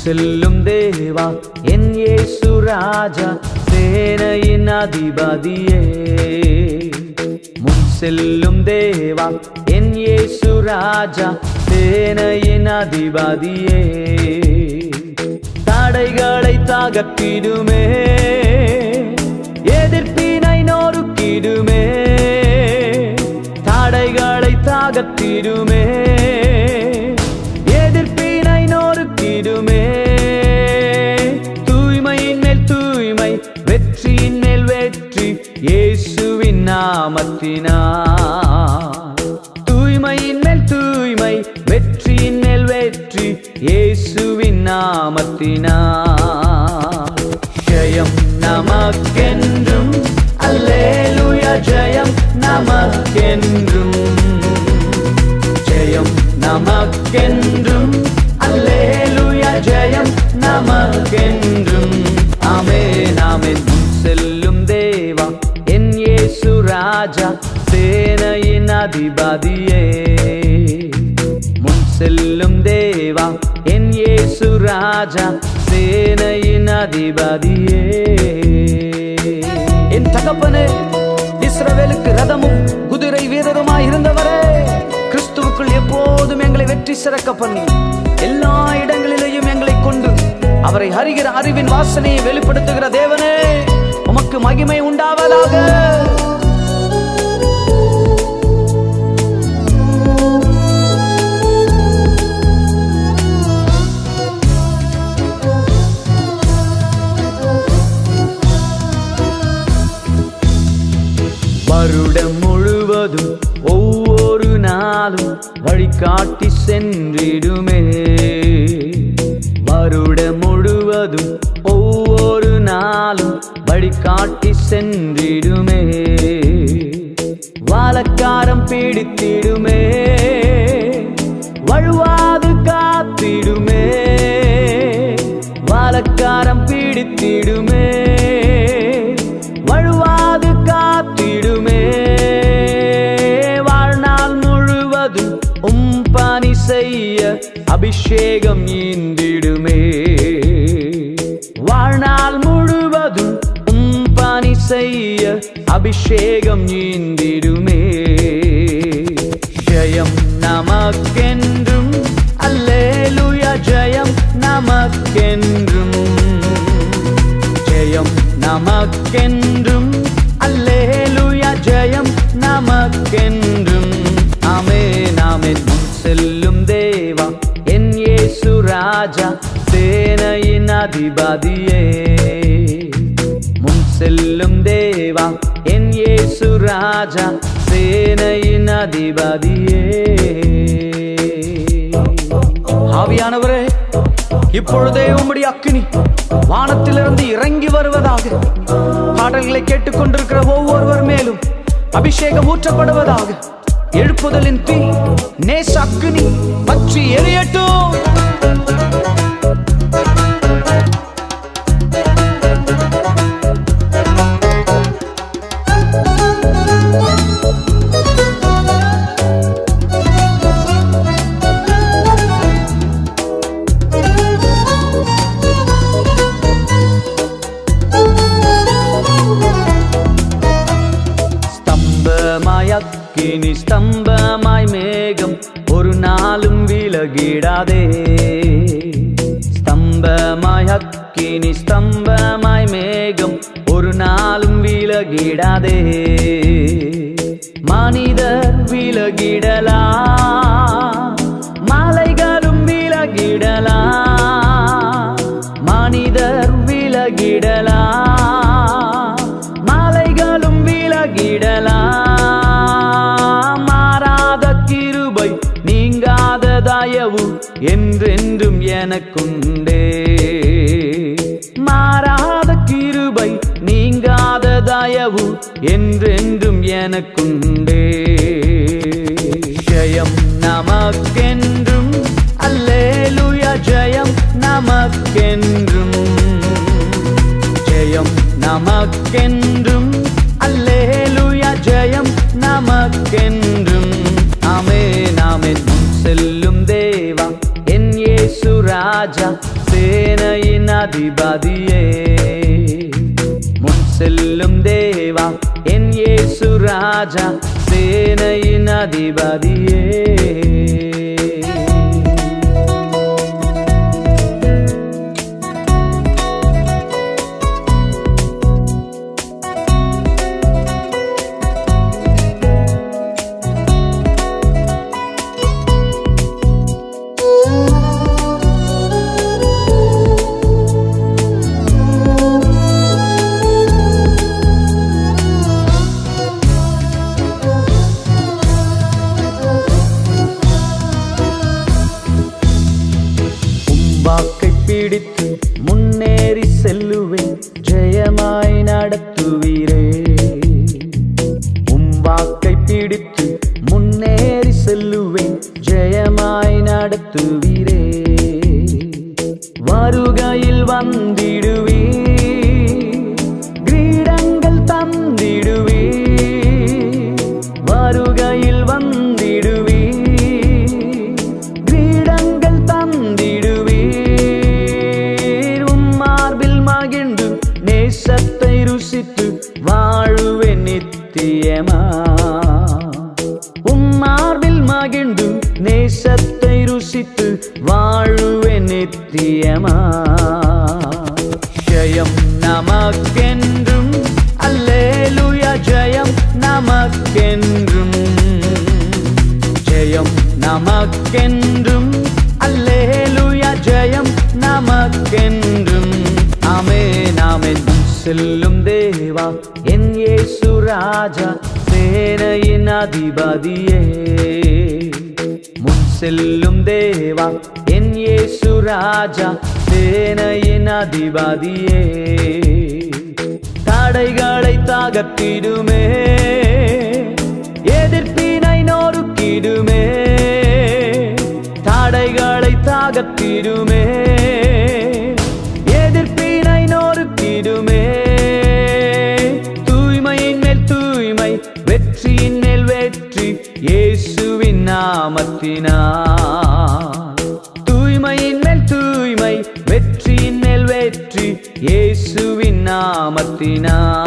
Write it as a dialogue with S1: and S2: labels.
S1: செல்லும் தேவா என் இயேசு ராஜா சேனையின் அதிபதியே. முன் செல்லும் தேவா என் இயேசு ராஜா சேனையின் அதிபதியே. தடைகளை தகர்த்திடுமே, எதிர்ப்பினை நொறுக்கிடுமே. தடைகளை தகர்த்திடுமே, எதிர்ப்பினை நொறுக்கிடுமே. தூய்மையின் மேல் தூய்மை, வெற்றியின் மேல் வெற்றி, இயேசுவின் நாமத்தினால். தூய்மையின் மேல் தூய்மை, வெற்றியின் மேல் வெற்றி, இயேசுவின் நாமத்தினால். ஜெயம் நமக்கென்றும், அல்லேலூயா ஜெயம் நமக்கென்றும். ஜெயம் நமக்கென்றும், அல்லேலூயா ஜெயம் நமக்கென்றும். ஆமென் ஆமென். முன் செல்லும் தேவா என் இயேசு ராஜா சேனையின் அதிபதியே. முன் செல்லும் தேவா என் இயேசு ராஜா சேனையின் அதிபதியே. என் தகப்பனே, இஸ்ரவேலுக்கு ரதமும் குதிரை வீரருமாய் இருந்தவரே, கிறிஸ்துவுக்குள் எப்போதும் எங்களை வெற்றி சிறக்க பண்ணி எல்லா இடங்களிலேயும் எங்களை கொண்டு அவரை அறிகிற அறிவின் வாசனையை வெளிப்படுத்துகிற தேவனே, உமக்கு மகிமை உண்டாவதாக. வருடம் முழுவதும் ஒவ்வொரு நாளும் வழிகாட்டி சென்றிடுமே. வருடம் முழுவதும் ஒவ்வொரு நாளும் வழிகாட்டி சென்றிடுமே. வாலக்காரம் பிடித்திடுமே, வழுவாது காத்திடுமே. வாலக்காரம் பிடித்திடுமே, வழுவாது காத்திடுமே. வாழ்நாள் முழுவதும் பணி செய்ய அபிஷேகம் ஈந்திடுமே. வாழ்நாள் முழுவதும் பணி செய்ய அபிஷேகம் ஈந்திடுமே. ஜெயம் நமக்கென்றும், அல்லேலூயா ஜெயம் நமக்கென்றும். ஜெயம் நமக்கென்றும், அல்லேலூயா ஜெயம் நமக்கென்றும். ஆமென் ஆமென். முன் செல்லும் தேவா என் இயேசு ராஜா சேனையின் அதிபதியே. முன் செல்லும் தேவா என் இயேசு ராஜா சேனையின் அதிபதியே. ஆவியானவரே, இப்பொழுதே உம்முடைய அக்கினி வானத்திலிருந்து இறங்கி வருவதாக. பாடல்களை கேட்டுக்கொண்டிருக்கிற ஒவ்வொருவர் மேலும் அபிஷேகம் ஊற்றப்படுவதாக. எழுப்புதலின் தீ நேச அக்கினி பற்றி எரியட்டும். அக்கினி ஸ்தம்பமாய் மேகம் ஒரு நாளும் விலகிடாதே. ஸ்தம்பமாய் அக்கினி ஸ்தம்பமாய் மேகம் ஒரு நாளும் விலகிடாதே. மனிதர் விலகிடலாம், மலைகளும் விலகிடலாம். மனிதர் விலகிடலாம், மலைகளும் விலகிடலாம். நீங்காத தயவு என்றென்றும் எனக்குண்டே. மாறாத கிருபை, நீங்காத தயவு என்றென்றும் எனக்குண்டே. ஜெயம் நமக்கென்றும், அல்லேலூயா ஜெயம் நமக்கென்றும். ஜெயம் நமக்கென்றும், அல்லேலூயா ஜெயம் நமக்கென்றும். ஆமென் ஆமென். செல்லும் தேவா என் இயேசு ராஜா அதிபதியே, முன் செல்லும் தேவா என் இயேசு ராஜா, சேனையின் அதிபதியே. வாக்கை பிடித்து முன்னேறி செல்லுவேன், ஜெயமாய் நடத்துவீரே. வாக்கை பிடித்து முன்னேறி செல்லுவேன், ஜெயமாய் நடத்துவீரே. வருகையில் வந்திடுவீ, கிரீடங்கள் தந்திடுவீ. வருகையில் வந்திடுவீ, கிரீடங்கள் தந்திடுவீ. மகிழ்ந்து நேசத்தை ருசித்து வாழுவேன் நித்தியமா. மார்பில் மகிழ்ந்து நேசத்தை ருசித்து வாழுவேன் நித்தியமா. ஜெயம் நமக்கென்றும், அல்லேலூயா ஜெயம் நமக்கென்றும். ஜெயம் நமக்கென்றும், அல்லேலூயா ஜெயம் நமக்கென்றும். ஆமென் ஆமென். செல்லும் தேவா என் இயேசு ராஜா, சேனையின் அதிபதியே. முன் செல்லும் தேவா என் இயேசு ராஜா, சேனையின் அதிபதியே. தடைகளை தகர்த்திடுமே, எதிர்ப்பினை நொறுக்கிடுமே. தடைகளை தகர்த்திடுமே, எதிர்ப்பினை நொறுக்கிடுமே. தூய்மையின் மேல் தூய்மை, வெற்றியின் மேல் வெற்றி, இயேசுவின் நாமத்தினால். தூய்மையின் மேல் தூய்மை, வெற்றியின் மேல் வெற்றி, இயேசுவின் நாமத்தினால்.